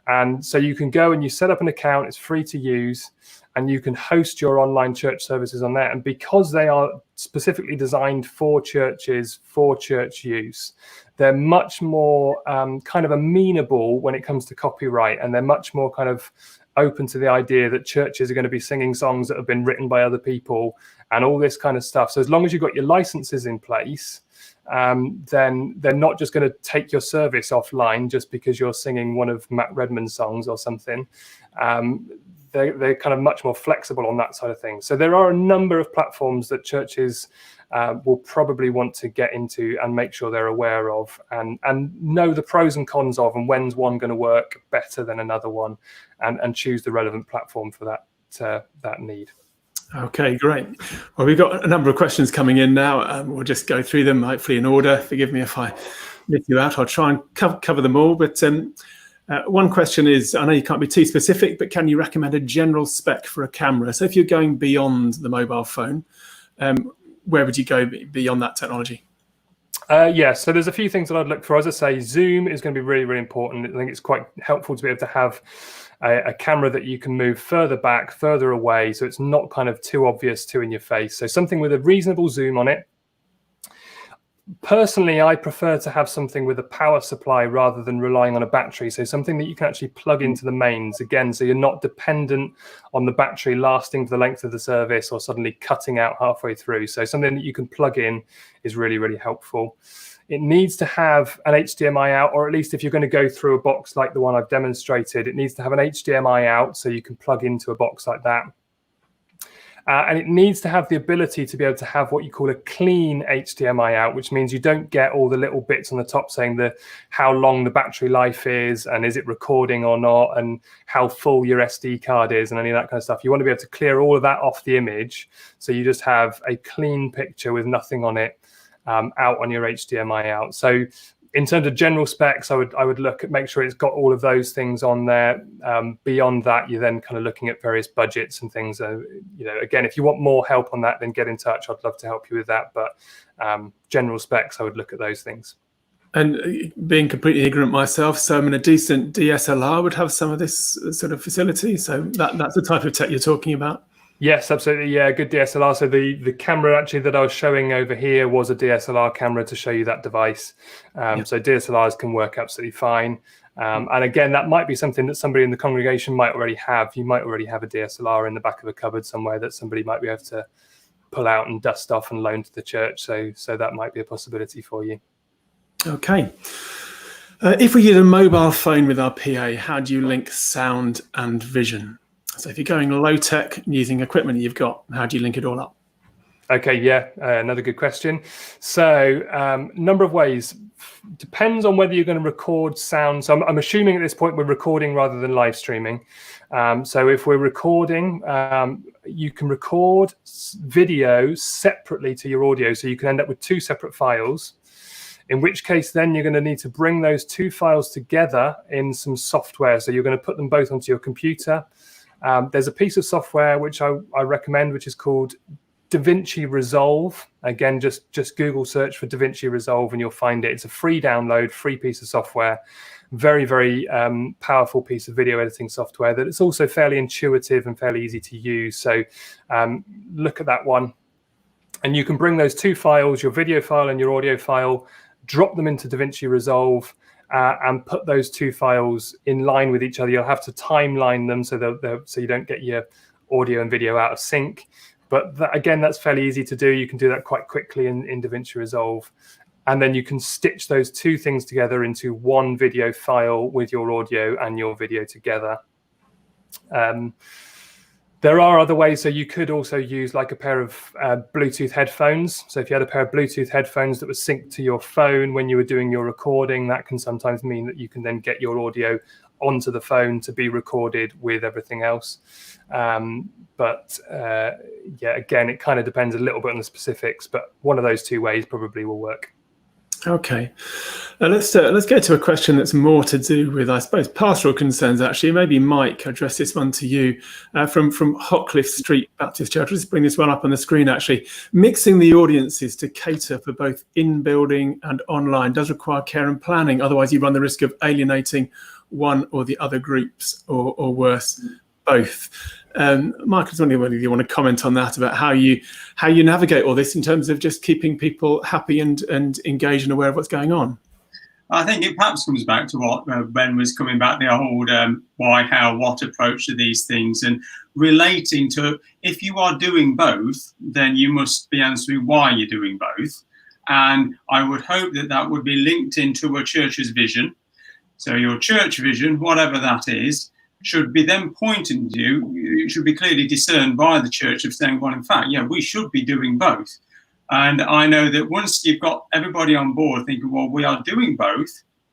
And so you can go and you set up an account, it's free to use, and you can host your online church services on there. And because they are specifically designed for churches, for church use, they're much more kind of amenable when it comes to copyright, and they're much more kind of open to the idea that churches are going to be singing songs that have been written by other people and all this kind of stuff. So as long as you've got your licenses in place, then they're not just going to take your service offline just because you're singing one of Matt Redman's songs or something. They're kind of much more flexible on that side of things. So there are a number of platforms that churches will probably want to get into and make sure they're aware of and know the pros and cons of, and when's one going to work better than another one, and choose the relevant platform for that need. Okay, great. Well, we've got a number of questions coming in now. We'll just go through them, hopefully in order. Forgive me if I miss you out. I'll try and cover them all. But one question is, I know you can't be too specific, but can you recommend a general spec for a camera? So if you're going beyond the mobile phone, where would you go beyond that technology? So there's a few things that I'd look for. As I say, Zoom is going to be really, really important. I think it's quite helpful to be able to have a camera that you can move further back, further away, so it's not kind of too obvious, too in your face. So something with a reasonable zoom on it. Personally, I prefer to have something with a power supply rather than relying on a battery. So something that you can actually plug into the mains again, so you're not dependent on the battery lasting for the length of the service or suddenly cutting out halfway through. So something that you can plug in is really, really helpful. It needs to have an HDMI out, or at least if you're going to go through a box like the one I've demonstrated, it needs to have an HDMI out so you can plug into a box like that. And it needs to have the ability to be able to have what you call a clean HDMI out, which means you don't get all the little bits on the top saying how long the battery life is and is it recording or not and how full your SD card is and any of that kind of stuff. You want to be able to clear all of that off the image, so you just have a clean picture with nothing on it out on your HDMI out. So in terms of general specs, I would look at, make sure it's got all of those things on there. Beyond that, you're then kind of looking at various budgets and things. Again, if you want more help on that, then get in touch. I'd love to help you with that. But general specs, I would look at those things. And being completely ignorant myself, so a decent DSLR would have some of this sort of facility. So that's the type of tech you're talking about. Yes, absolutely. Yeah, good DSLR. So the camera actually that I was showing over here was a DSLR camera to show you that device. So DSLRs can work absolutely fine. And again, that might be something that somebody in the congregation might already have. You might already have a DSLR in the back of a cupboard somewhere that somebody might be able to pull out and dust off and loan to the church. So that might be a possibility for you. Okay. If we use a mobile phone with our PA, how do you link sound and vision? So if you're going low tech using equipment that you've got, how do you link it all up? Okay, yeah, another good question. So number of ways. Depends on whether you're going to record sound. So I'm assuming at this point we're recording rather than live streaming. So if we're recording, you can record video separately to your audio. So you can end up with two separate files, in which case then you're going to need to bring those two files together in some software. So you're going to put them both onto your computer. There's a piece of software which I recommend, which is called Davinci Resolve. Again, just Google search for Davinci Resolve and you'll find it. It's a free download, free piece of software. Very, very powerful piece of video editing software that it's also fairly intuitive and fairly easy to use. So look at that one. And you can bring those two files, your video file and your audio file, drop them into Davinci Resolve, and put those two files in line with each other. You'll have to timeline them so you don't get your audio and video out of sync. But again, that's fairly easy to do. You can do that quite quickly in Davinci Resolve. And then you can stitch those two things together into one video file with your audio and your video together. There are other ways. So you could also use like a pair of Bluetooth headphones. So if you had a pair of Bluetooth headphones that was synced to your phone when you were doing your recording, that can sometimes mean that you can then get your audio onto the phone to be recorded with everything else. Yeah, again, it kind of depends a little bit on the specifics, but one of those two ways probably will work. Okay, let's get to a question that's more to do with, I suppose, pastoral concerns. Actually, maybe Mike, address this one to you from Hockliffe Street Baptist Church. Let's bring this one up on the screen. Actually, mixing the audiences to cater for both in-building and online does require care and planning. Otherwise, you run the risk of alienating one or the other groups, or worse, both. Mark, I was wondering whether you want to comment on that, about how you navigate all this in terms of just keeping people happy and engaged and aware of what's going on. I think it perhaps comes back to what Ben was coming back, the old why, how, what approach to these things, and relating to, if you are doing both, then you must be answering why you're doing both. And I would hope that would be linked into a church's vision. So your church vision, whatever that is, should be then pointing to you. It should be clearly discerned by the church of saying, well, in fact, yeah, we should be doing both. And I know that once you've got everybody on board thinking, well, we are doing both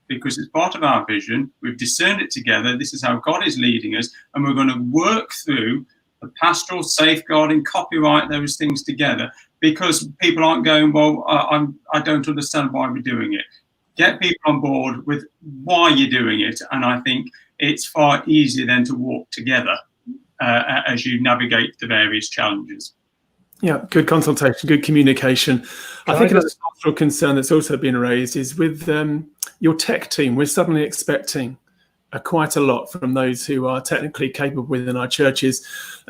because it's part of our vision, we've discerned it together, this is how God is leading us, and we're going to work through the pastoral, safeguarding, copyright those things together, because people aren't going, well, I don't understand why we're doing it. Get people on board with why you're doing it, and I think it's far easier then to walk together as you navigate the various challenges. Yeah, good consultation, good communication. I think another pastoral concern that's also been raised is with your tech team. We're suddenly expecting quite a lot from those who are technically capable within our churches.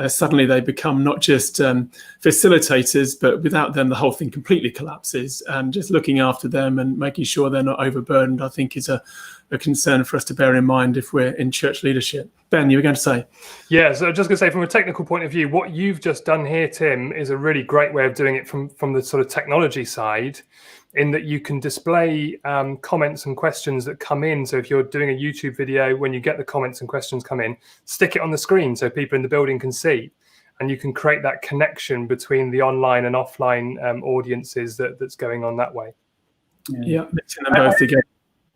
Suddenly they become not just facilitators, but without them the whole thing completely collapses. And just looking after them and making sure they're not overburdened, I think, is a concern for us to bear in mind if we're in church leadership. Ben, you were going to say? Yeah, so just going to say, from a technical point of view, what you've just done here, Tim, is a really great way of doing it from the sort of technology side, in that you can display comments and questions that come in. So if you're doing a YouTube video, when you get the comments and questions come in, stick it on the screen so people in the building can see. And you can create that connection between the online and offline audiences that's going on that way. Yeah, mixing them both together.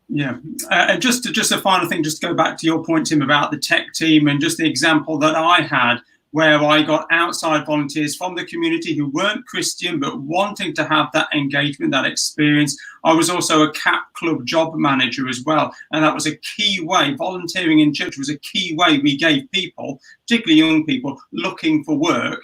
Yeah, and just a final thing, just to go back to your point, Tim, about the tech team, and just the example that I had where I got outside volunteers from the community who weren't Christian but wanting to have that engagement, that experience. I was also a CAP club job manager as well, and that was a key way. Volunteering in church was a key way we gave people, particularly young people looking for work,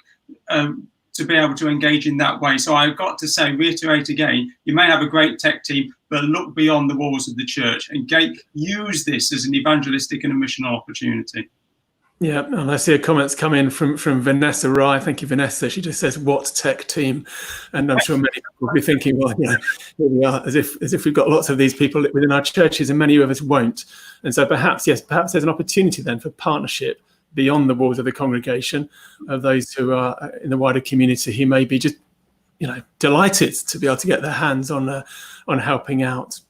to be able to engage in that way. So I've got to say, reiterate again, you may have a great tech team, but look beyond the walls of the church and use this as an evangelistic and a missional opportunity. Yeah, and I see a comments come in from Vanessa Rye. Thank you, Vanessa. She just says, "What tech team?" And I'm sure many people will be thinking, well, here we are, as if we've got lots of these people within our churches, and many of us won't. And so perhaps there's an opportunity then for partnership beyond the walls of the congregation, of those who are in the wider community who may be just, delighted to be able to get their hands on helping out.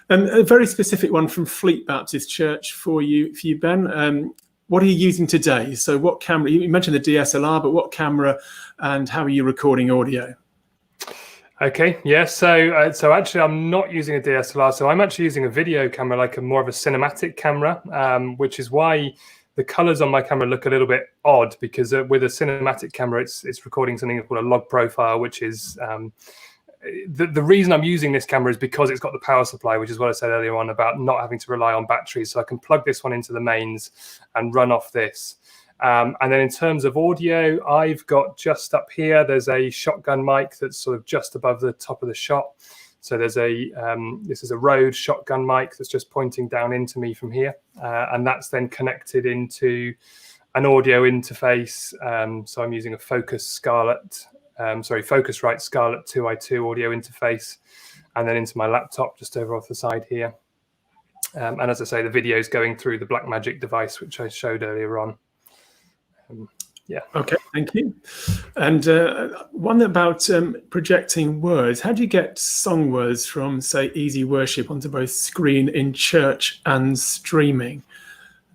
And a very specific one from Fleet Baptist Church for you, Ben. What are you using today? So what camera, you mentioned the DSLR, but what camera and how are you recording audio? Okay, yeah, so actually I'm not using a DSLR, so I'm actually using a video camera, like more of a cinematic camera, which is why the colors on my camera look a little bit odd, because with a cinematic camera, it's recording something called a log profile, which is the reason I'm using this camera is because it's got the power supply, which is what I said earlier on about not having to rely on batteries. So I can plug this one into the mains and run off this. And then in terms of audio, I've got just up here, there's a shotgun mic that's sort of just above the top of the shot. So there's this is a Rode shotgun mic that's just pointing down into me from here. And that's then connected into an audio interface. So I'm using a Focusrite Scarlett 2i2 audio interface, and then into my laptop just over off the side here. And as I say, the video is going through the Blackmagic device, which I showed earlier on. Yeah. Okay, thank you. And one about projecting words. How do you get song words from, say, Easy Worship onto both screen in church and streaming?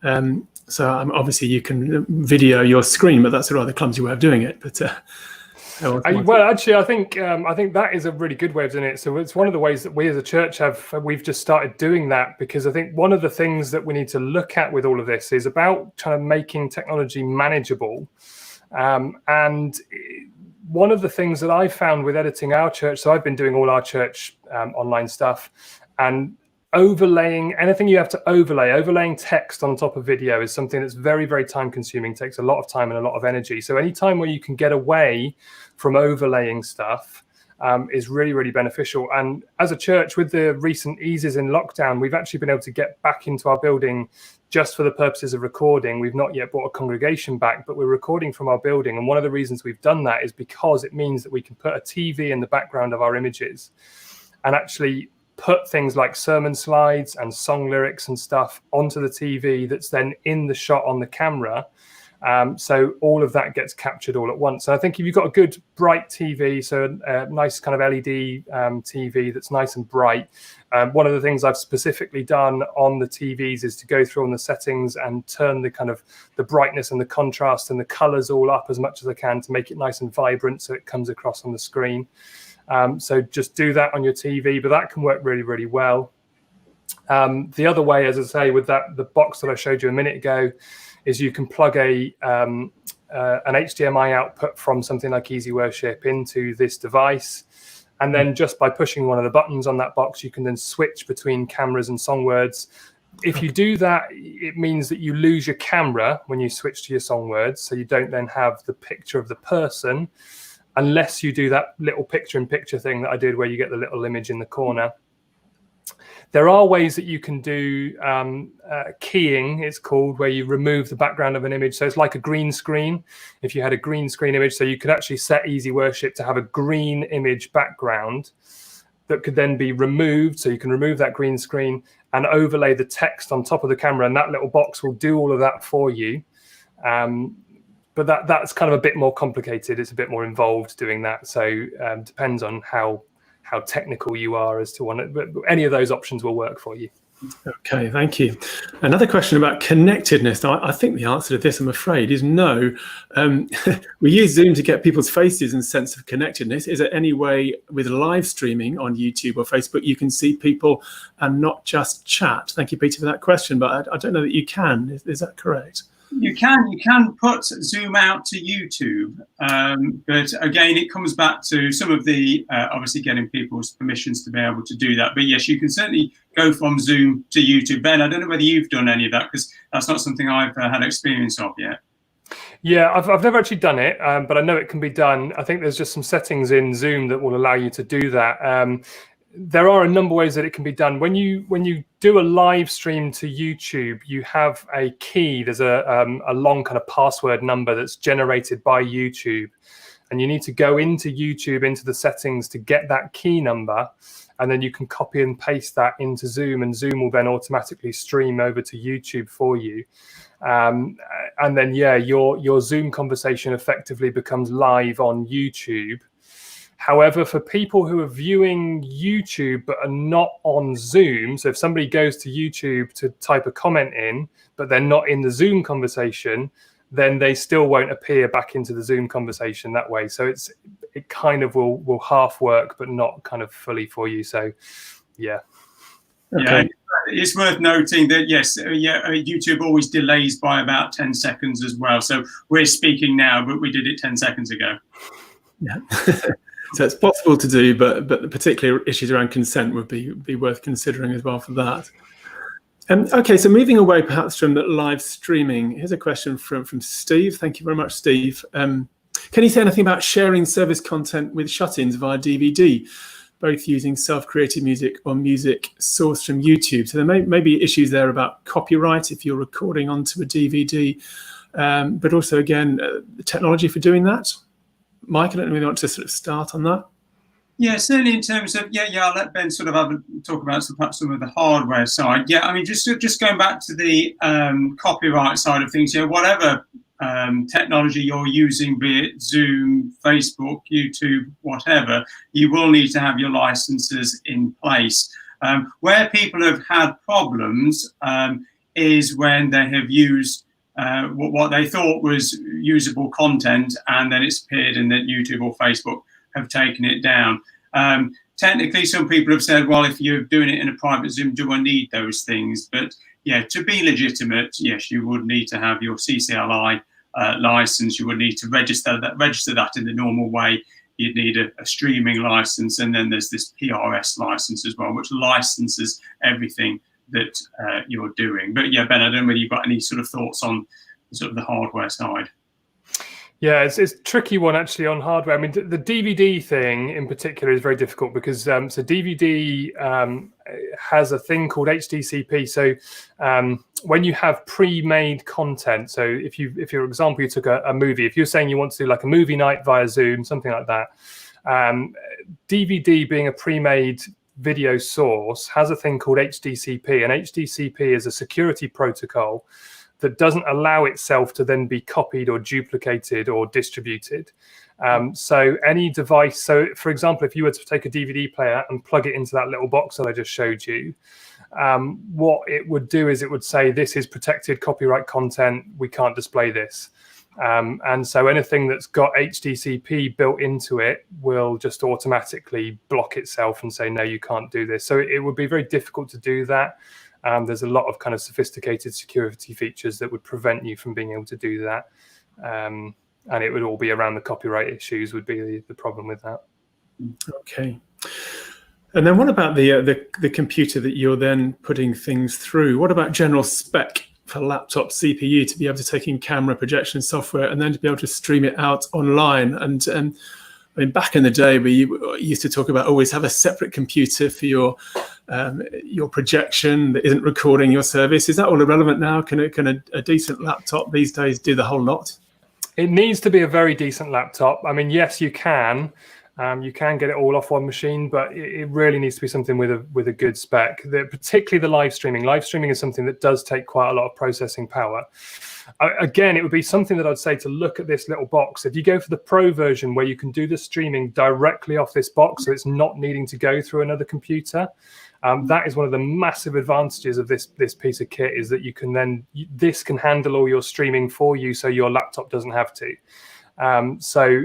So obviously you can video your screen, but that's a rather clumsy way of doing it. But well, actually, I think that is a really good way of doing it. So it's one of the ways that we as a church we've just started doing that, because I think one of the things that we need to look at with all of this is about kind of making technology manageable. And one of the things that I found with editing our church, so I've been doing all our church online stuff, and overlaying anything you have to overlaying text on top of video is something that's very, very time consuming, takes a lot of time and a lot of energy. So any time where you can get away from overlaying stuff is really, really beneficial. And as a church, with the recent eases in lockdown, we've actually been able to get back into our building just for the purposes of recording. We've not yet brought a congregation back, but we're recording from our building. And one of the reasons we've done that is because it means that we can put a TV in the background of our images and actually put things like sermon slides and song lyrics and stuff onto the TV that's then in the shot on the camera. So all of that gets captured all at once. And I think if you've got a good bright TV, so a nice kind of LED TV that's nice and bright, one of the things I've specifically done on the TVs is to go through on the settings and turn the kind of the brightness and the contrast and the colors all up as much as I can to make it nice and vibrant so it comes across on the screen. So just do that on your TV, but that can work really, really well. The other way, as I say, with the box that I showed you a minute ago, is you can plug an HDMI output from something like Easy Worship into this device. And then just by pushing one of the buttons on that box, you can then switch between cameras and song words. If you do that, it means that you lose your camera when you switch to your song words. So you don't then have the picture of the person, unless you do that little picture-in-picture thing that I did where you get the little image in the corner. There are ways that you can do keying, it's called, where you remove the background of an image. So it's like a green screen. If you had a green screen image, so you could actually set Easy Worship to have a green image background that could then be removed. So you can remove that green screen and overlay the text on top of the camera, and that little box will do all of that for you. But that's kind of a bit more complicated. It's a bit more involved doing that. So depends on how technical you are as to one, but any of those options will work for you. Okay, thank you. Another question about connectedness. Now, I think the answer to this, I'm afraid, is no. We use Zoom to get people's faces and sense of connectedness. Is there any way with live streaming on YouTube or Facebook you can see people and not just chat? Thank you, Peter, for that question, but I don't know that you can. Is that correct? You can put Zoom out to YouTube, but again, it comes back to some of the obviously getting people's permissions to be able to do that. But yes, you can certainly go from Zoom to YouTube. Ben, I don't know whether you've done any of that, because that's not something I've had experience of yet. Yeah, I've never actually done it, but I know it can be done. I think there's just some settings in Zoom that will allow you to do that. There are a number of ways that it can be done. When you do a live stream to YouTube, you have a key. There's a long kind of password number that's generated by YouTube, and you need to go into YouTube, into the settings to get that key number, and then you can copy and paste that into Zoom, and Zoom will then automatically stream over to YouTube for you. And then, yeah, your Zoom conversation effectively becomes live on YouTube. However, for people who are viewing YouTube but are not on Zoom, so if somebody goes to YouTube to type a comment in, but they're not in the Zoom conversation, then they still won't appear back into the Zoom conversation that way. So it kind of will half work, but not kind of fully for you. So, yeah. Okay. Yeah, it's worth noting that, yes, YouTube always delays by about 10 seconds as well. So we're speaking now, but we did it 10 seconds ago. Yeah. So it's possible to do, but the particular issues around consent would be worth considering as well for that. Okay, so moving away perhaps from the live streaming, here's a question from Steve. Thank you very much, Steve. Can you say anything about sharing service content with shut-ins via DVD, both using self-created music or music sourced from YouTube? So there may be issues there about copyright if you're recording onto a DVD, but also, again, the technology for doing that. Mike, I don't know if you want to sort of start on that. Yeah, certainly in terms of, I'll let Ben sort of talk about perhaps some of the hardware side. Yeah, I mean, just going back to the copyright side of things, whatever technology you're using, be it Zoom, Facebook, YouTube, whatever, you will need to have your licenses in place. Where people have had problems is when they have used what they thought was usable content, and then it's appeared and that YouTube or Facebook have taken it down. Technically, some people have said, well, if you're doing it in a private Zoom, do I need those things? But yeah, to be legitimate, yes, you would need to have your CCLI license. You would need to register that in the normal way. You'd need a streaming license, and then there's this PRS license as well, which licenses everything that you're doing. But yeah, Ben, I don't know whether you've got any sort of thoughts on sort of the hardware side. Yeah, it's a tricky one actually on hardware. I mean, the DVD thing in particular is very difficult because so DVD has a thing called HDCP. So when you have pre-made content, so if for example, you took a movie, if you're saying you want to do like a movie night via Zoom, something like that, DVD being a pre-made video source has a thing called HDCP, and HDCP is a security protocol that doesn't allow itself to then be copied or duplicated or distributed. So any device, so for example, if you were to take a DVD player and plug it into that little box that I just showed you, what it would do is it would say, this is protected copyright content, we can't display this. And so anything that's got HDCP built into it will just automatically block itself and say, no, you can't do this. So it would be very difficult to do that. There's a lot of kind of sophisticated security features that would prevent you from being able to do that. And it would all be around the copyright issues would be the problem with that. Okay. And then what about the computer that you're then putting things through? What about general spec for laptop CPU to be able to take in camera projection software and then to be able to stream it out online? And I mean, back in the day, we used to talk about always have a separate computer for your projection that isn't recording your service. Is that all irrelevant now? Can a decent laptop these days do the whole lot? It needs to be a very decent laptop. I mean, yes, you can. You can get it all off one machine, but it really needs to be something with a good spec. Particularly the live streaming. Live streaming is something that does take quite a lot of processing power. Again, it would be something that I'd say to look at this little box. If you go for the Pro version, where you can do the streaming directly off this box, so it's not needing to go through another computer, that is one of the massive advantages of this piece of kit, is that you can then, this can handle all your streaming for you, so your laptop doesn't have to. So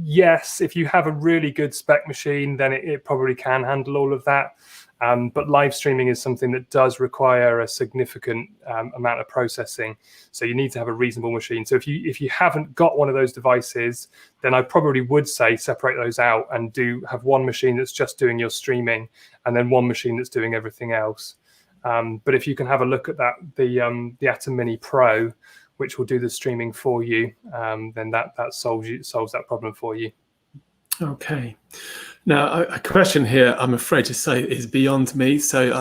yes, if you have a really good spec machine, then it probably can handle all of that. But live streaming is something that does require a significant amount of processing. So you need to have a reasonable machine. So if you haven't got one of those devices, then I probably would say separate those out and have one machine that's just doing your streaming, and then one machine that's doing everything else. But if you can have a look at that, the Atom Mini Pro, which will do the streaming for you, then that solves that problem for you. Okay. Now, a question here, I'm afraid to say, is beyond me. So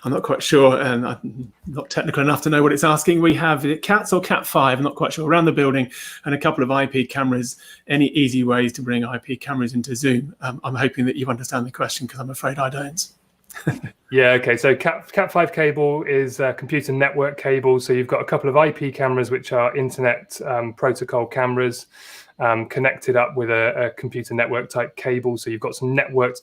I'm not quite sure, and I'm not technical enough to know what it's asking. We have Cats or Cat 5, I'm not quite sure, around the building, and a couple of IP cameras. Any easy ways to bring IP cameras into Zoom? I'm hoping that you understand the question, because I'm afraid I don't. Yeah, okay. So Cat 5 cable is a computer network cable. So you've got a couple of IP cameras, which are internet protocol cameras, connected up with a computer network type cable. So you've got some networked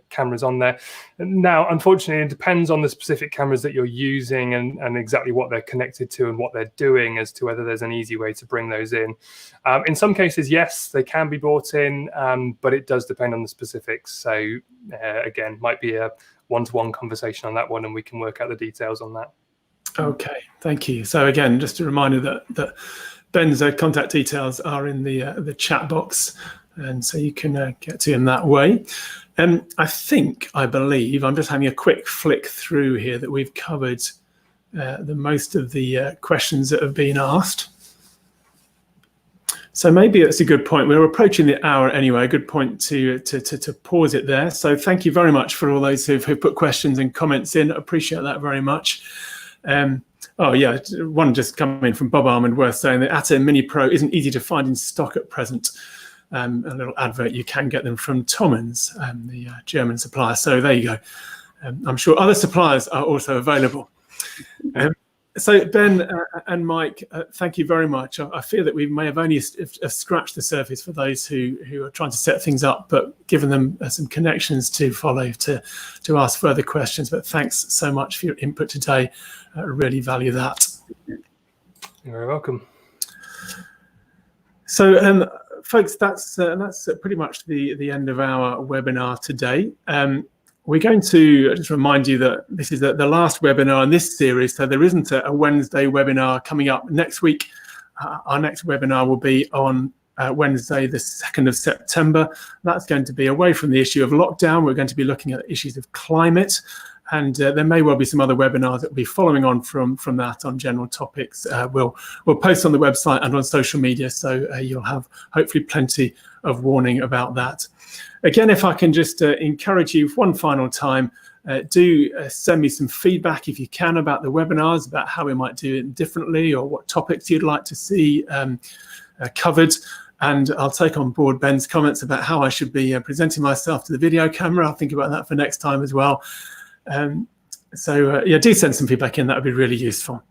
cameras on there. Now, unfortunately, it depends on the specific cameras that you're using and exactly what they're connected to and what they're doing as to whether there's an easy way to bring those in. In some cases, yes, they can be brought in, but it does depend on the specifics. So again, might be a one-to-one conversation on that one, and we can work out the details on that. Okay, thank you. So again, just a reminder that Ben's contact details are in the chat box, and so you can get to him that way. I believe, I'm just having a quick flick through here, that we've covered the most of the questions that have been asked. So maybe it's a good point. We're approaching the hour anyway. A good point to pause it there. So thank you very much for all those who've put questions and comments in. I appreciate that very much. Oh yeah, one just coming from Bob Armand, worth saying that Atom Mini Pro isn't easy to find in stock at present. A little advert, you can get them from Thomanns, the German supplier. So there you go. I'm sure other suppliers are also available. So Ben and Mike, thank you very much. I fear that we may have only scratched the surface for those who are trying to set things up, but given them some connections to follow to ask further questions. But thanks so much for your input today. I really value that. You're very welcome. So folks, that's pretty much the end of our webinar today. We're going to just remind you that this is the last webinar in this series, so there isn't a Wednesday webinar coming up next week. Our next webinar will be on Wednesday, the 2nd of September. That's going to be away from the issue of lockdown. We're going to be looking at issues of climate, and there may well be some other webinars that will be following on from that on general topics. We'll post on the website and on social media, so you'll have hopefully plenty of warning about that. Again, if I can just encourage you one final time, do send me some feedback if you can about the webinars, about how we might do it differently or what topics you'd like to see covered. And I'll take on board Ben's comments about how I should be presenting myself to the video camera. I'll think about that for next time as well. Yeah, do send some feedback in. That would be really useful.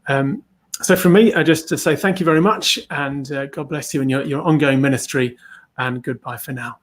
So from me, just to say thank you very much, and God bless you in your ongoing ministry, and goodbye for now.